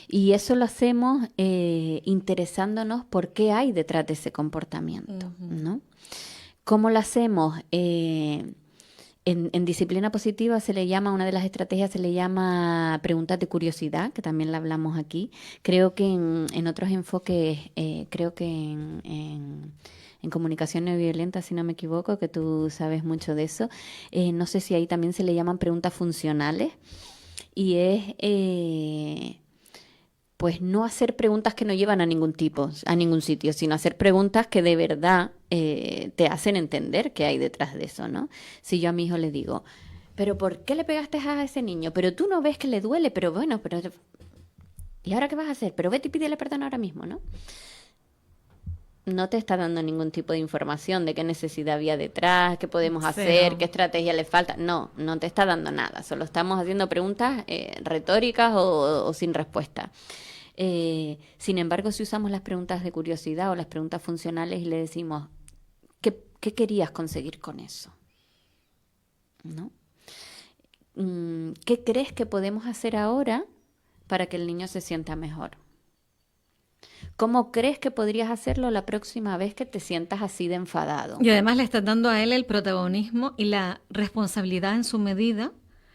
Y eso lo hacemos interesándonos por qué hay detrás de ese comportamiento, Ujú. ¿no? ¿Cómo lo hacemos? En disciplina positiva se le llama, una de las estrategias se le llama preguntas de curiosidad, que también la hablamos aquí. Creo que en otros enfoques, creo que en comunicación no violenta, si no me equivoco, que tú sabes mucho de eso, no sé si ahí también se le llaman preguntas funcionales y es pues no hacer preguntas que no llevan a ningún tipo, a ningún sitio, sino hacer preguntas que de verdad te hacen entender qué hay detrás de eso, ¿no? Si yo a mi hijo le digo, pero ¿por qué le pegaste a ese niño? Pero tú no ves que le duele, pero bueno, pero ¿y ahora qué vas a hacer? Pero vete y pídele perdón ahora mismo, ¿no? No te está dando ningún tipo de información de qué necesidad había detrás, qué podemos hacer, qué Cero. estrategia le falta. No, no te está dando nada. Solo estamos haciendo preguntas retóricas o sin respuesta. Sin embargo, si usamos las preguntas de curiosidad o las preguntas funcionales y le decimos, ¿qué querías conseguir con eso? ¿No? ¿Qué crees que podemos hacer ahora para que el niño se sienta mejor? ¿Cómo crees que podrías hacerlo la próxima vez que te sientas así de enfadado? Y además le estás dando a él el protagonismo y la responsabilidad en su medida.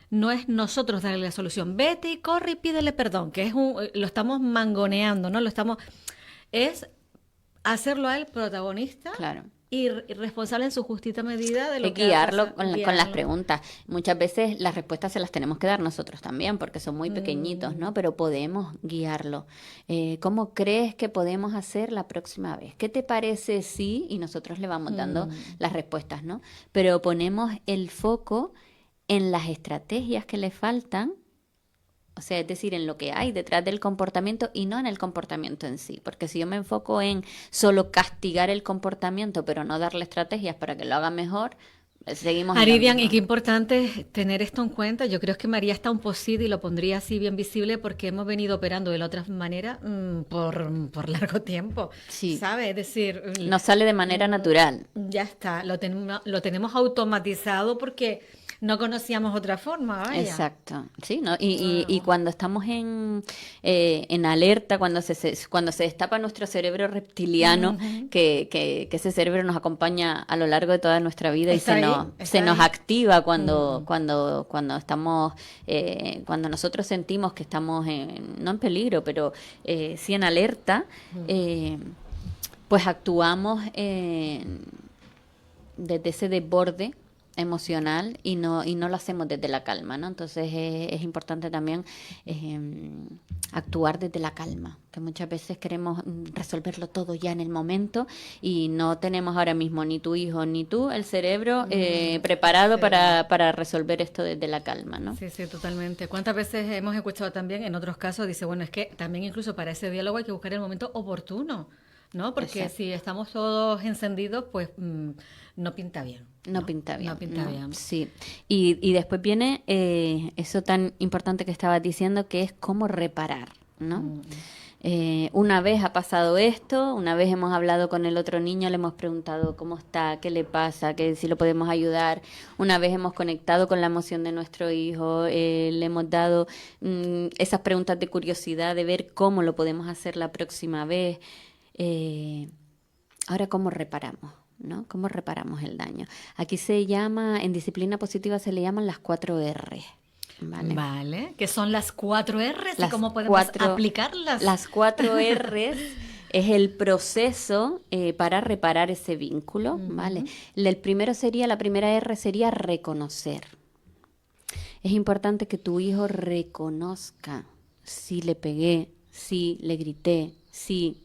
No es nosotros darle la solución. Vete y corre y pídele perdón, que lo estamos mangoneando, ¿no? Es hacerlo a él protagonista Claro. y responsable en su justita medida de Es lo que va a pasar. guiarlo con las preguntas. Muchas veces las respuestas se las tenemos que dar nosotros también, porque son muy pequeñitos, ¿no? Pero podemos guiarlo. ¿Cómo crees que podemos hacer la próxima vez? ¿Qué te parece si? Y nosotros le vamos dando las respuestas, ¿no? Pero ponemos el foco en las estrategias que le faltan, o sea, es decir, en lo que hay detrás del comportamiento y no en el comportamiento en sí. Porque si yo me enfoco en solo castigar el comportamiento, pero no darle estrategias para que lo haga mejor, seguimos en lo Aridian, y mismo. qué importante es tener esto en cuenta. Yo creo que María está un posit y lo pondría así bien visible porque hemos venido operando de la otra manera por largo tiempo, Sí, ¿sabes? Es decir, nos sale de manera natural. ya está, lo tenemos automatizado porque no conocíamos otra forma, vaya. Exacto, sí, ¿no? Y Claro. cuando estamos en alerta, cuando se destapa nuestro cerebro reptiliano, Ujú. que ese cerebro nos acompaña a lo largo de toda nuestra vida y Está ahí, se está nos ahí. activa Mm. cuando estamos, cuando nosotros sentimos que estamos no en peligro, pero sí en alerta, eh, pues actuamos desde ese desborde emocional y no lo hacemos desde la calma, ¿no? Entonces es importante también actuar desde la calma, que muchas veces queremos resolverlo todo ya en el momento y no tenemos ahora mismo ni tu hijo ni tú el cerebro preparado Cero. para resolver esto desde la calma, ¿no? Sí, sí, totalmente. ¿Cuántas veces hemos escuchado también en otros casos? Dice, bueno, es que también incluso para ese diálogo hay que buscar el momento oportuno, ¿no? Porque Exacto. si estamos todos encendidos, pues no pinta bien, No ¿no? pinta bien, No pinta no, bien. sí. Y después viene eso tan importante que estabas diciendo, que es cómo reparar, ¿no? Una vez ha pasado esto, una vez hemos hablado con el otro niño, le hemos preguntado cómo está, qué le pasa, que si lo podemos ayudar. Una vez hemos conectado con la emoción de nuestro hijo, le hemos dado esas preguntas de curiosidad, de ver cómo lo podemos hacer la próxima vez. Eh, Ahora, ¿cómo reparamos? ¿No? ¿Cómo reparamos el daño? Aquí se llama, en disciplina positiva se le llaman las 4 R, ¿vale? Vale, que son las 4 R's y Las cómo podemos cuatro, aplicarlas. las 4 R's es el proceso para reparar ese vínculo, ¿vale? La primera R sería reconocer. Es importante que tu hijo reconozca sí le pegué, sí le grité, sí,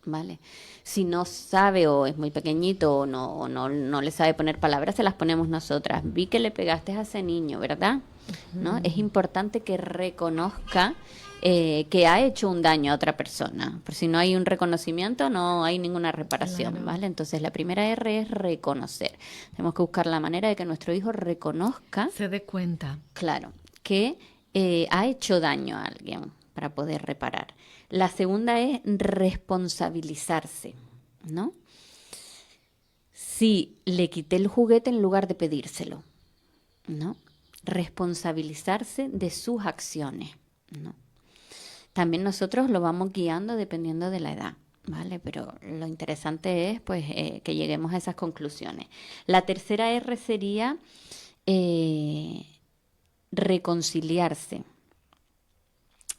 ¿vale? Si no sabe o es muy pequeñito o no le sabe poner palabras, se las ponemos nosotras. Vi que le pegaste a ese niño, ¿verdad? ¿No? Es importante que reconozca que ha hecho un daño a otra persona. Por si no hay un reconocimiento, no hay ninguna reparación, Claro. ¿vale? Entonces, la primera R es reconocer. Tenemos que buscar la manera de que nuestro hijo reconozca, Se dé cuenta. claro, que ha hecho daño a alguien para poder reparar. La segunda es responsabilizarse, ¿no? Si le quité el juguete en lugar de pedírselo, ¿no? Responsabilizarse de sus acciones, ¿no? También nosotros lo vamos guiando dependiendo de la edad, ¿vale? Pero lo interesante es, pues, que lleguemos a esas conclusiones. La tercera R sería eh, reconciliarse.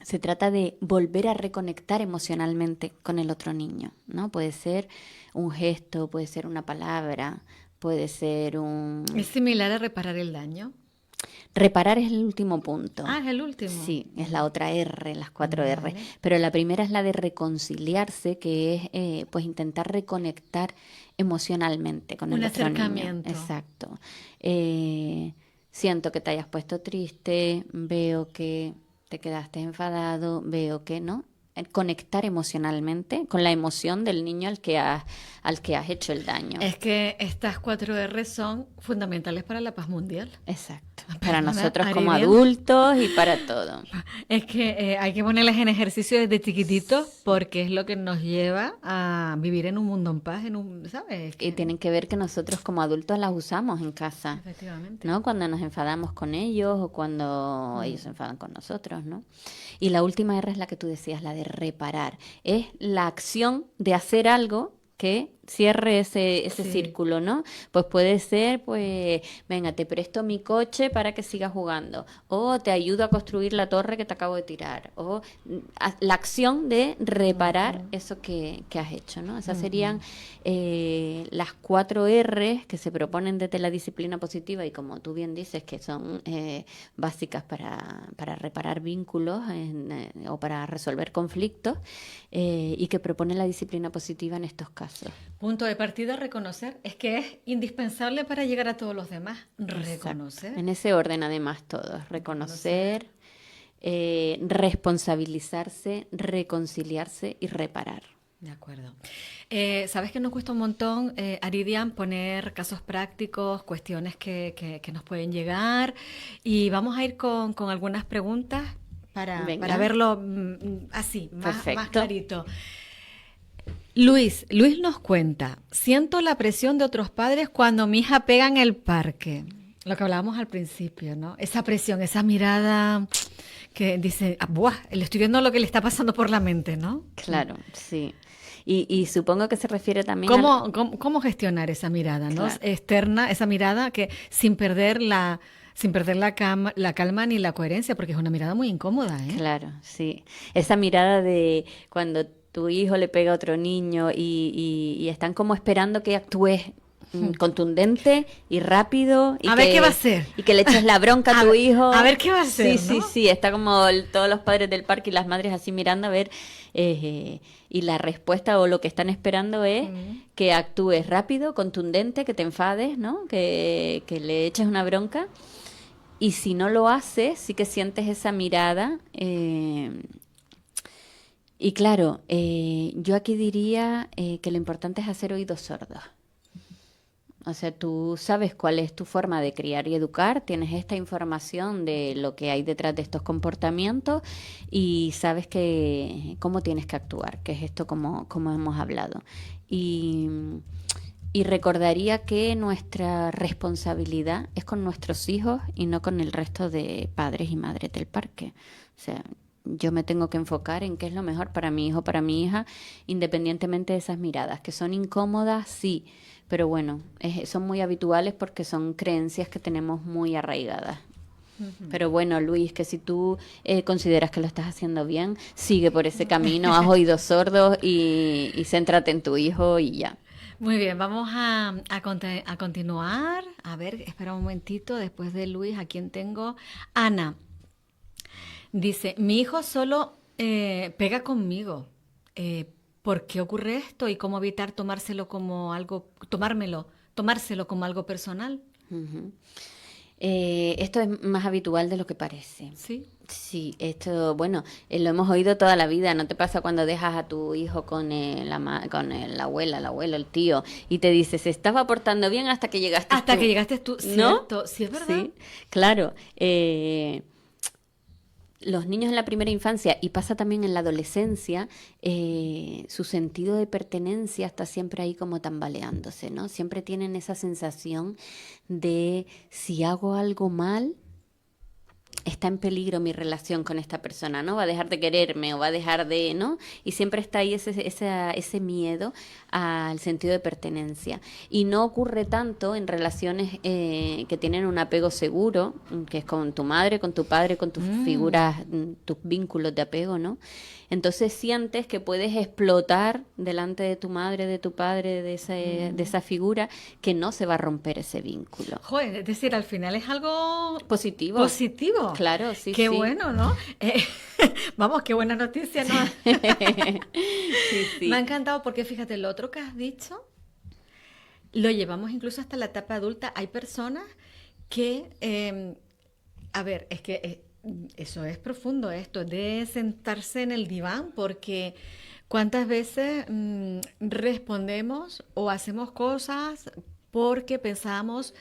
Se trata de volver a reconectar emocionalmente con el otro niño, ¿no? Puede ser un gesto, puede ser una palabra, puede ser un... ¿Es similar a reparar el daño? Reparar es el último punto. Ah, es el último. Sí, es la otra R, las 4 R. Vale. Pero la primera es la de reconciliarse, que es pues intentar reconectar emocionalmente con Un el otro niño. acercamiento. Exacto. Siento que te hayas puesto triste, veo que te quedaste enfadado, veo que no. Conectar emocionalmente con la emoción del niño al que has hecho el daño. Es que estas 4 R son fundamentales para la paz mundial. Exacto. Para Perdona, nosotros como Aridia. adultos y para todo. Es que hay que ponerles en ejercicio desde chiquititos porque es lo que nos lleva a vivir en un mundo en paz, ¿sabes? Y tienen que ver que nosotros como adultos las usamos en casa, Efectivamente. ¿no? Cuando nos enfadamos con ellos o cuando ellos se enfadan con nosotros, ¿no? Y la última R es la que tú decías, la de reparar. Es la acción de hacer algo que cierre ese Sí. círculo, ¿no? Pues puede ser, pues, venga, te presto mi coche para que sigas jugando, o te ayudo a construir la torre que te acabo de tirar, o la acción de reparar eso que has hecho, ¿no? Esas serían las 4 R que se proponen desde la disciplina positiva y como tú bien dices, que son básicas para reparar vínculos o para resolver conflictos y que propone la disciplina positiva en estos casos. Punto de partida, reconocer. Es que es indispensable para llegar a todos los demás. Reconocer. En ese orden, además, todos. Reconocer, responsabilizarse, reconciliarse y reparar. De acuerdo. Sabes que nos cuesta un montón, Aridian, poner casos prácticos, cuestiones que nos pueden llegar y vamos a ir con algunas preguntas para verlo así, más clarito. Luis nos cuenta, siento la presión de otros padres cuando mi hija pega en el parque. Lo que hablábamos al principio, ¿no? Esa presión, esa mirada que dice, ¡buah! Le estoy viendo lo que le está pasando por la mente, ¿no? Claro, sí. Y supongo que se refiere también ¿Cómo gestionar esa mirada, ¿no? Claro. Externa, esa mirada que sin perder la calma ni la coherencia, porque es una mirada muy incómoda, ¿eh? Claro, sí. Esa mirada de cuando tu hijo le pega a otro niño y están como esperando que actúes contundente y rápido. Y a ver qué va a hacer. Y que le eches la bronca a tu hijo. A ver qué va a hacer, Sí, ¿no? sí. Está como todos los padres del parque y las madres así mirando a ver. Y la respuesta o lo que están esperando es que actúes rápido, contundente, que te enfades, ¿no? Que le eches una bronca. Y si no lo haces, sí que sientes esa mirada. Y claro, yo aquí diría que lo importante es hacer oídos sordos. O sea, tú sabes cuál es tu forma de criar y educar, tienes esta información de lo que hay detrás de estos comportamientos y sabes cómo tienes que actuar, que es esto como hemos hablado. Y recordaría que nuestra responsabilidad es con nuestros hijos y no con el resto de padres y madres del parque. O sea, yo me tengo que enfocar en qué es lo mejor para mi hijo, para mi hija, independientemente de esas miradas, que son incómodas, sí, pero bueno, son muy habituales porque son creencias que tenemos muy arraigadas. Pero bueno, Luis, que si tú consideras que lo estás haciendo bien, sigue por ese camino, haz oídos sordos y céntrate en tu hijo y ya. Muy bien, vamos a continuar. A ver, espera un momentito, después de Luis, ¿a quién tengo? Ana. Dice, mi hijo solo pega conmigo. ¿Por qué ocurre esto y cómo evitar tomárselo como algo personal? Ujú. Esto es más habitual de lo que parece. Sí. Sí, esto, bueno, lo hemos oído toda la vida. ¿No te pasa cuando dejas a tu hijo con la abuela, el abuelo, el tío, y te dice, se estaba portando bien hasta que llegaste Hasta que tú? llegaste tú, ¿No? ¿cierto? Sí, es verdad. Sí, claro. Los niños en la primera infancia y pasa también en la adolescencia, su sentido de pertenencia está siempre ahí como tambaleándose, ¿no? Siempre tienen esa sensación de si hago algo mal, está en peligro mi relación con esta persona, ¿no? Va a dejar de quererme o va a dejar de, ¿no? Y siempre está ahí ese miedo al sentido de pertenencia. Y no ocurre tanto en relaciones que tienen un apego seguro, que es con tu madre, con tu padre, con tus figuras, tus vínculos de apego, ¿no? Entonces sientes que puedes explotar delante de tu madre, de tu padre, de esa figura, que no se va a romper ese vínculo. Joder, es decir, al final es algo Positivo. positivo. Claro, sí, Qué sí. bueno, ¿no? Vamos, qué buena noticia, ¿no? Sí, Me ha sí. encantado porque fíjate, lo otro que has dicho, lo llevamos incluso hasta la etapa adulta. Hay personas que, a ver, es que eso es profundo, esto de sentarse en el diván, porque cuántas veces respondemos o hacemos cosas porque pensamos,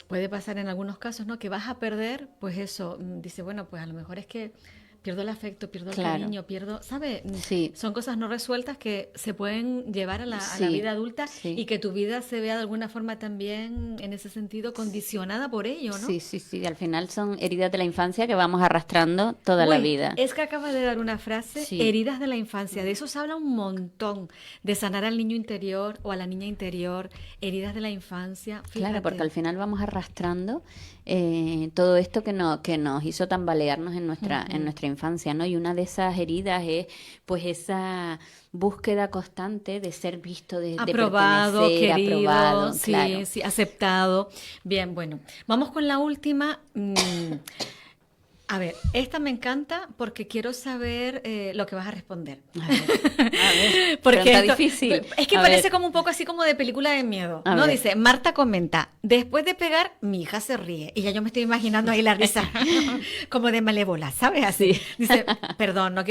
puede pasar en algunos casos, ¿no? Que vas a perder, pues eso, dice, bueno, pues a lo mejor es que pierdo el afecto, pierdo el Claro. cariño, ¿sabes? Sí, Son cosas no resueltas que se pueden llevar a la sí, vida adulta y sí. que tu vida se vea de alguna forma también en ese sentido condicionada por ello, ¿no? Sí, sí, sí. Al final son heridas de la infancia que vamos arrastrando toda la Uy, vida. es que acabas de dar una frase, Sí, heridas de la infancia. De eso se habla un montón, de sanar al niño interior o a la niña interior, heridas de la infancia. claro, porque Fíjate. al final vamos arrastrando todo esto que nos hizo tambalearnos en nuestra infancia, ¿no? Y una de esas heridas es pues esa búsqueda constante de ser visto, de Aprobado, pertenecer, querido, aprobado, sí, claro. sí, aceptado. Bien, bueno, vamos con la última. A ver, esta me encanta porque quiero saber lo que vas a responder. A ver, Porque pregunta esto difícil. es que A parece ver, como un poco así como de película de miedo, a ¿no? ver. Dice, Marta comenta, después de pegar, mi hija se ríe. Y ya yo me estoy imaginando ahí la risa, como de malévola, ¿sabes? Así. Sí. Dice, perdón, no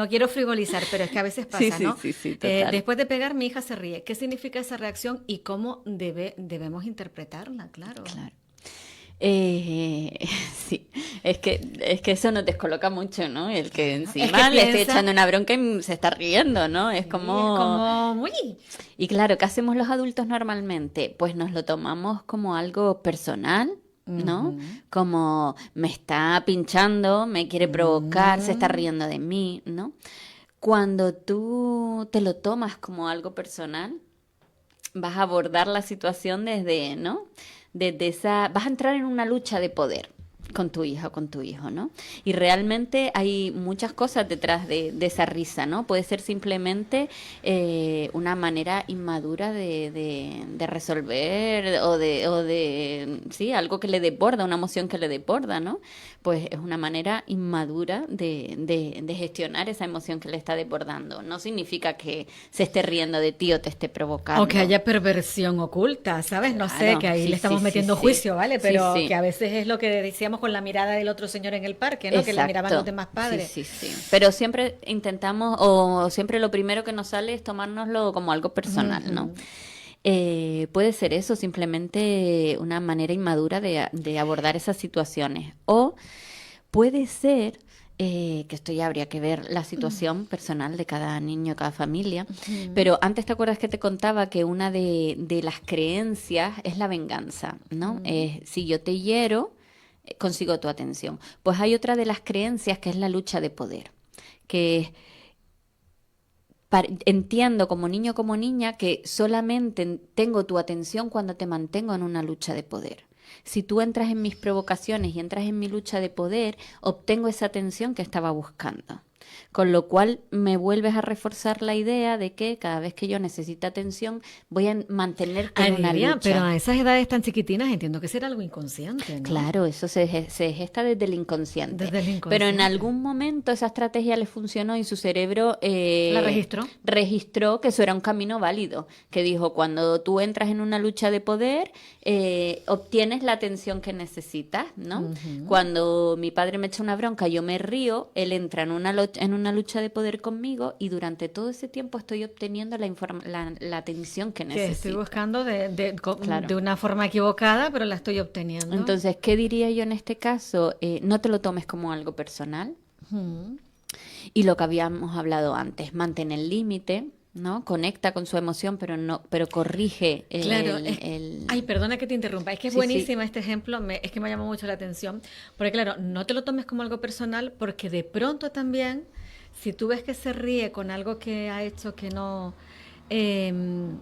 quiero frivolizar, pero es que a veces Sí, pasa, sí, ¿no? sí, sí, total. Después de pegar, mi hija se ríe. ¿Qué significa esa reacción y cómo debemos interpretarla? Claro. Claro. Eh, sí, es que eso nos descoloca mucho, ¿no? El que Es que encima le estoy piensa, echando una bronca y se está riendo, ¿no? Es sí, es como... como muy... Y claro, ¿qué hacemos los adultos normalmente? Pues nos lo tomamos como algo personal, ¿no? Ujú, Como me está pinchando, me quiere provocar, se está mm. riendo de mí, ¿no? Cuando tú te lo tomas como algo personal, vas a abordar la situación desde, ¿no? Desde esa, vas a entrar en una lucha de poder con tu hija o con tu hijo, ¿no? Y realmente hay muchas cosas detrás de esa risa, ¿no? Puede ser simplemente una manera inmadura de resolver sí, algo que le desborda, una emoción que le desborda, ¿no? Pues es una manera inmadura de gestionar esa emoción que le está desbordando. No significa que se esté riendo de ti o te esté O que provocando. haya perversión oculta, ¿sabes? No sé, que Claro, ahí sí, le sí, estamos sí, metiendo sí. juicio, ¿vale? Sí, Pero sí. que a veces es lo que decíamos con la mirada del otro señor en el parque, ¿no? Que le miraban los Exacto. demás Sí, padres. sí, sí. Pero siempre intentamos, o siempre lo primero que nos sale es tomárnoslo como algo personal, ¿no? Ujú. Puede ser eso, simplemente una manera inmadura de abordar esas situaciones. O puede ser, que esto ya habría que ver la situación personal de cada niño, cada familia, pero antes te acuerdas que te contaba que una de las creencias es la venganza, ¿no? Si yo te hiero, consigo tu atención. Pues hay otra de las creencias que es la lucha de poder, que es entiendo como niño, como niña, que solamente tengo tu atención cuando te mantengo en una lucha de poder. Si tú entras en mis provocaciones y entras en mi lucha de poder, obtengo esa atención que estaba buscando. Con lo cual me vuelves a reforzar la idea de que cada vez que yo necesite atención voy a mantener con una Lidia, lucha. pero a esas edades tan chiquitinas entiendo que será algo inconsciente, ¿no? Claro, eso se gesta desde el inconsciente. Desde el Pero en inconsciente. algún momento esa estrategia le funcionó y su cerebro ¿La registró? registró que eso era un camino válido. Que dijo, cuando tú entras en una lucha de poder, obtienes la atención que necesitas, ¿no? Cuando mi padre me echa una bronca, yo me río, él entra en una lucha de poder conmigo y durante todo ese tiempo estoy obteniendo la atención que Que necesito. estoy buscando Claro. de una forma equivocada, pero la estoy obteniendo. Entonces, ¿qué diría yo en este caso? No te lo tomes como algo personal. Ujú. Y lo que habíamos hablado antes, mantén el límite, ¿no? Conecta con su emoción, pero corrige Claro, el... ay, perdona que te interrumpa, es que es Sí, buenísima este ejemplo, es que me llamó mucho la atención, porque claro, no te lo tomes como algo personal, porque de pronto también, si tú ves que se ríe con algo que ha hecho que no, em,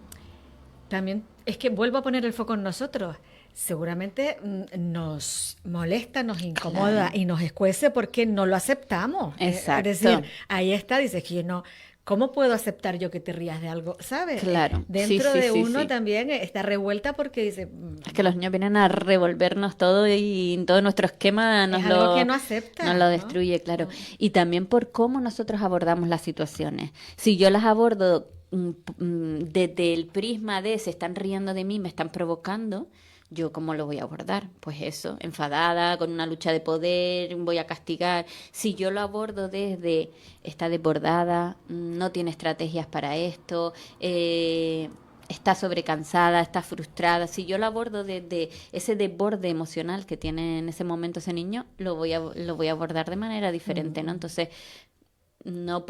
también es que vuelvo a poner el foco en nosotros. Seguramente nos molesta, nos incomoda Claro. y nos escuece porque no lo aceptamos. Exacto. Es decir, ahí está, dices que no, ¿cómo puedo aceptar yo que te rías de algo? ¿Sabes? Claro. Dentro Sí, de sí, uno sí. también está revuelta porque dice, Es que los niños vienen a revolvernos todo y todo nuestro esquema es algo que no acepta, nos lo ¿no? destruye, claro. Y también por cómo nosotros abordamos las situaciones. Si yo las abordo desde el prisma de se están riendo de mí, me están provocando, ¿yo cómo lo voy a abordar? Pues eso, enfadada, con una lucha de poder, voy a castigar. Si yo lo abordo desde está desbordada, no tiene estrategias para esto, está sobrecansada, está frustrada. Si yo lo abordo desde ese desborde emocional que tiene en ese momento ese niño, lo voy a abordar de manera diferente, ¿no? Entonces, no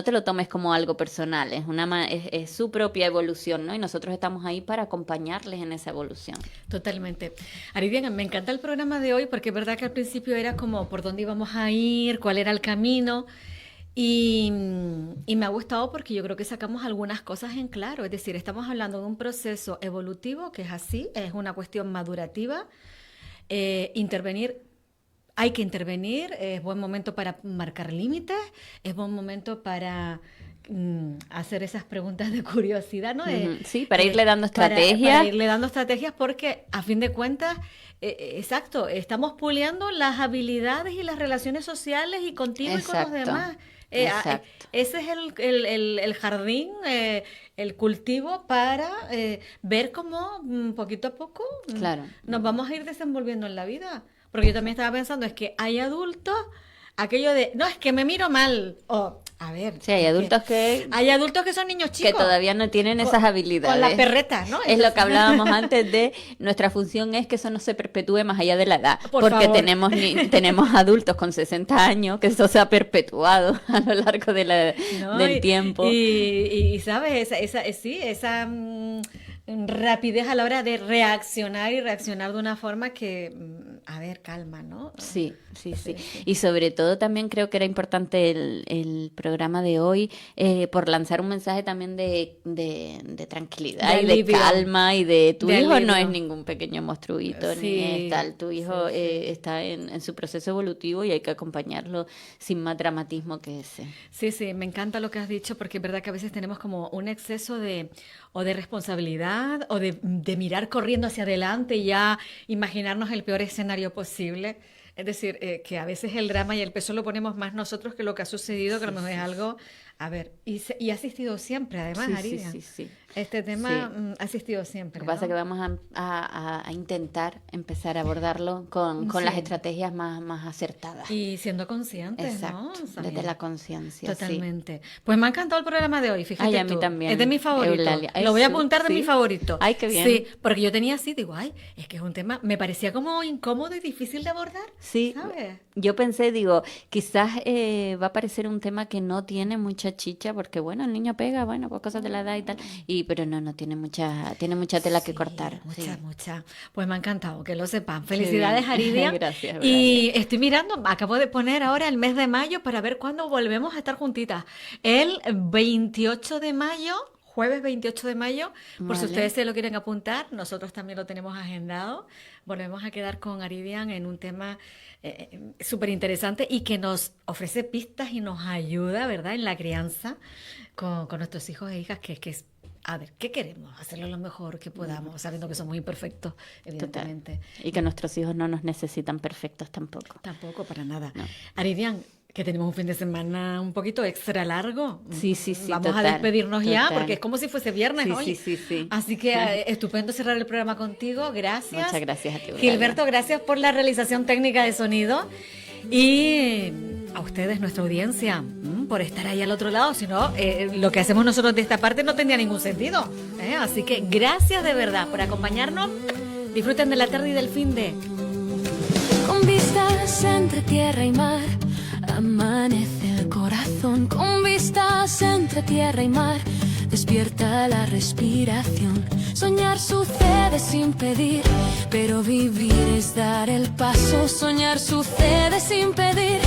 te lo tomes como algo personal, es su propia evolución, ¿no? Y nosotros estamos ahí para acompañarles en esa evolución. Totalmente. Aridiana, me encanta el programa de hoy porque es verdad que al principio era como por dónde íbamos a ir, cuál era el camino. Y me ha gustado porque yo creo que sacamos algunas cosas en claro. Es decir, estamos hablando de un proceso evolutivo que es así, es una cuestión madurativa. Intervenir, hay que intervenir, es buen momento para marcar límites, es buen momento para hacer esas preguntas de curiosidad, ¿no? Sí, para irle dando estrategias. Para irle dando estrategias porque a fin de cuentas, exacto, estamos puliendo las habilidades y las relaciones sociales y contigo y con los Exacto. demás. Exacto. Ese es el jardín, el cultivo para ver cómo poquito a poco Claro. nos vamos a ir desenvolviendo en la vida. Porque yo también estaba pensando, es que hay adultos, aquello de, no, es que me miro mal. O, a ver. Sí, hay es adultos que hay adultos que son niños que chicos. todavía no tienen esas habilidades. Con la perreta, ¿no? Es lo que hablábamos antes de nuestra función es que eso no se perpetúe más allá de la edad. Por porque favor. tenemos adultos con 60 años que eso se ha perpetuado a lo largo ¿No? del tiempo. Y, ¿sabes? Esa rapidez a la hora de reaccionar y reaccionar de una forma que, a ver, calma, ¿no? Sí, sí, sí. Sí. Y sobre todo también creo que era importante el programa de hoy por lanzar un mensaje también de tranquilidad De y de alivio. y de tu De hijo no alivio. es ningún pequeño monstruito, ni Sí, es tal. Tu hijo sí, sí. está en su proceso evolutivo y hay que acompañarlo sin más dramatismo que ese. Sí, sí, me encanta lo que has dicho porque es verdad que a veces tenemos como un exceso o de responsabilidad o de mirar corriendo hacia adelante y ya imaginarnos el peor escenario posible. Es decir, que a veces el drama y el peso lo ponemos más nosotros que lo que ha sucedido, que a lo mejor es algo... A ver, y ha asistido siempre, además, Sí, sí, Aridia. sí, sí. Este tema Sí. ha asistido siempre, Lo que pasa es ¿no? que vamos a intentar empezar a abordarlo con las Sí. estrategias más acertadas. Y siendo conscientes, ¿no? Exacto, desde Sabiendo. la conciencia, sí. Totalmente. Pues me ha encantado el programa de hoy, fíjate Ay, a mí tú. también, Es de mi favorito. Eulalia. Lo voy a Eso, apuntar de sí. mi favorito. Ay, qué bien. Sí, porque yo tenía así, digo, ay, es que es un tema, me parecía como incómodo y difícil de abordar, Sí, ¿sabes? yo pensé, digo, quizás va a parecer un tema que no tiene mucha chicha, porque bueno, el niño pega, bueno, pues cosas de la edad y tal, pero no tiene mucha tela que Sí, cortar. mucha, Sí. mucha. Pues me ha encantado, que lo sepan. Qué Felicidades, bien. Aridia. Gracias, Y estoy mirando, acabo de poner ahora el mes de mayo para ver cuándo volvemos a estar juntitas. El 28 de mayo, jueves 28 de mayo, por si Vale. ustedes se lo quieren apuntar, nosotros también lo tenemos agendado. Volvemos a quedar con Aridian en un tema súper interesante y que nos ofrece pistas y nos ayuda, ¿verdad?, en la crianza con nuestros hijos e hijas, que es, a ver, ¿qué queremos? Hacerlo lo mejor que podamos, sabiendo que somos imperfectos, evidentemente. Total. Y que nuestros hijos no nos necesitan perfectos tampoco. Tampoco, para nada. No. Aridian, que tenemos un fin de semana un poquito extra largo. Sí, sí, sí, Vamos total, a despedirnos ya, total. porque es como si fuese viernes Sí, hoy. sí. Así que estupendo cerrar el programa contigo. Gracias. Muchas gracias a ti, Eulalia. Gilberto, gracias por la realización técnica de sonido. Y a ustedes, nuestra audiencia, por estar ahí al otro lado. Si no, lo que hacemos nosotros de esta parte no tendría ningún sentido. Así que gracias de verdad por acompañarnos. Disfruten de la tarde y del fin de... Con vistas entre tierra y mar, amanece el corazón. Con vistas entre tierra y mar, despierta la respiración. Soñar sucede sin pedir, pero vivir es dar el paso. Soñar sucede sin pedir,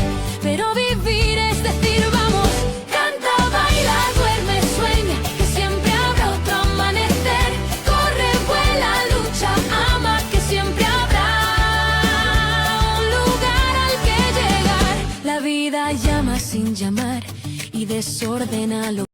pero vivir es decir vamos. Canta, baila, duerme, sueña, que siempre habrá otro amanecer. Corre, vuela, lucha, ama, que siempre habrá un lugar al que llegar. La vida llama sin llamar y desordena lo